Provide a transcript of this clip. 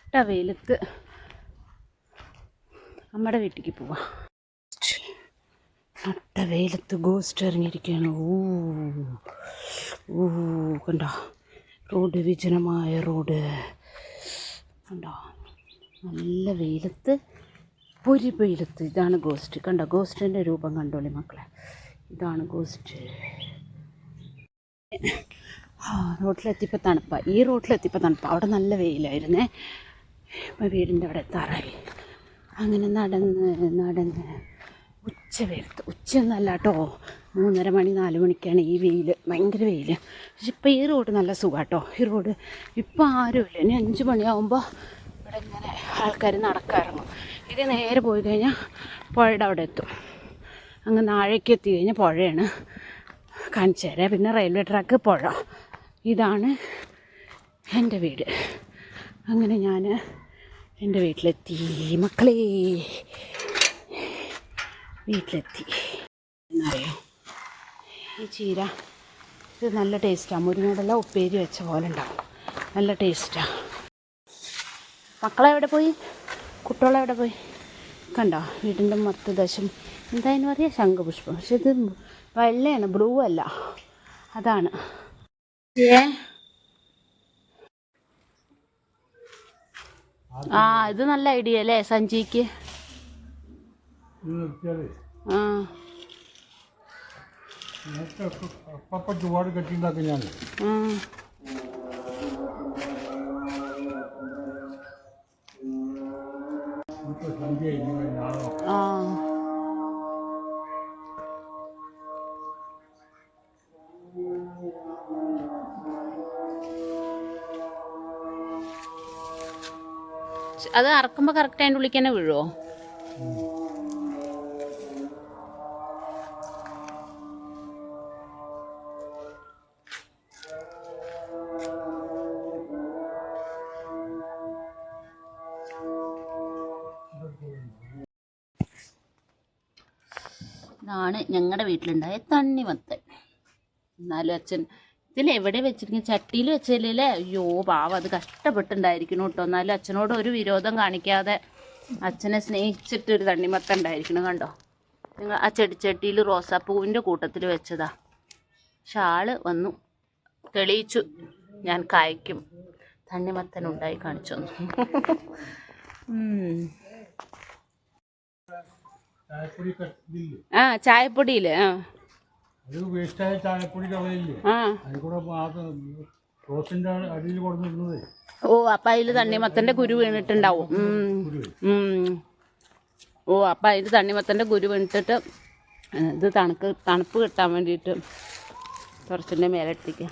നട്ട വെയിലത്ത് നമ്മുടെ വീട്ടിലേക്ക് പോവാം. നട്ട വെയിലത്ത് ഗോസ്റ്റ് ഇറങ്ങിയിരിക്കുകയാണ്. കണ്ടോ റോഡ്, വിജനമായ റോഡ് കണ്ടോ, നല്ല വെയിലത്ത്, പൊരി വെയിലത്ത്. ഇതാണ് ഗോസ്റ്റ്. കണ്ടോ ഗോസ്റ്റിൻ്റെ രൂപം കണ്ടോളി മക്കളെ, ഇതാണ് ഗോസ്റ്റ്. റോട്ടിലെത്തിയപ്പോൾ തണുപ്പാണ്, ഈ റോട്ടിലെത്തിയപ്പോൾ തണുപ്പാണ്. അവിടെ നല്ല വെയിലായിരുന്നേ. ഇപ്പം വീടിൻ്റെ അവിടെ എത്താറായി. അങ്ങനെ നടന്ന് ഉച്ചവെയിലത്ത്, ഉച്ചയൊന്നല്ല കേട്ടോ, 3:30 മണി 4 മണിക്കാണ് ഈ വെയിൽ, ഭയങ്കര വെയിൽ. പക്ഷെ ഇപ്പം ഈ റോഡ് നല്ല സുഖമാണ് കേട്ടോ. ഈ റോഡ് ഇപ്പം ആരുമില്ല. ഇനി 5 മണിയാകുമ്പോൾ ഇവിടെ ഇങ്ങനെ ആൾക്കാർ നടക്കാറുണ്ട്. ഇത് നേരെ പോയി കഴിഞ്ഞാൽ പുഴയുടെ അവിടെ എത്തും. അങ്ങ് താഴേക്ക് എത്തി കഴിഞ്ഞാൽ പുഴയാണ്, കാണിച്ചു തരാം. പിന്നെ റെയിൽവേ ട്രാക്ക്, പുഴ. ഇതാണ് എൻ്റെ വീട്. അങ്ങനെ ഞാൻ എൻ്റെ വീട്ടിലെത്തി മക്കളെ, വീട്ടിലെത്തി. എന്നറിയോ, ഈ ചീര ഇത് നല്ല ടേസ്റ്റാണ്. മുരിങ്ങോടെല്ലാം ഉപ്പേരി വെച്ച പോലെ ഉണ്ടാവും, നല്ല ടേസ്റ്റാണ്. മക്കളെവിടെ പോയി, കുട്ടികളെവിടെ പോയി? കണ്ടോ വീടിൻ്റെ മൊത്തദശം എന്തായെന്ന് പറയുക, ശംഖുപുഷ്പം. പക്ഷെ ഇത് വെള്ളയാണ്, ബ്ലൂ അല്ല. അതാണ് ഇത് നല്ല ഐഡിയ അല്ലേ സഞ്ജിക്ക്. ചുവാട് കെട്ടിണ്ടാക്കി ഞാൻ. അത് അറക്കുമ്പോൾ കറക്റ്റ് അതിൻ്റെ ഉള്ളിൽ തന്നെ വീഴുമോ? ഇതാണ് ഞങ്ങളുടെ വീട്ടിലുണ്ടായ തണ്ണിമത്തൻ. എന്നാലും അച്ഛൻ ഇതിലെവിടെ വെച്ചിരിക്കുന്നത്, ചട്ടിയിൽ വെച്ചല്ലേ. അയ്യോ പാവം, അത് കഷ്ടപ്പെട്ടുണ്ടായിരിക്കണം കേട്ടോ. എന്നാലും അച്ഛനോട് ഒരു വിരോധം കാണിക്കാതെ അച്ഛനെ സ്നേഹിച്ചിട്ടൊരു തണ്ണിമത്തൻ ഉണ്ടായിരിക്കണം. കണ്ടോ നിങ്ങൾ, ആ ചെടിച്ചട്ടിയിൽ റോസാപ്പൂവിൻ്റെ കൂട്ടത്തിൽ വെച്ചതാ. പക്ഷെ ആള് വന്നു തെളിയിച്ചു, ഞാൻ കായ്ക്കും. തണ്ണിമത്തൻ ഉണ്ടായി കാണിച്ചു തന്നു. ചായപ്പൊടിയില്ലേ? അപ്പൊ അതില് തണ്ണിമത്തന്റെ കുരു വീണിട്ടുണ്ടാവും. അപ്പൊ അതില് തണ്ണിമത്തന്റെ കുരു വീണിട്ടിട്ട് ഇത് തണുപ്പ് കിട്ടാൻ വേണ്ടിയിട്ട് കുറച്ചിൻ്റെ മേലെ ഇട്ടിരിക്കുക.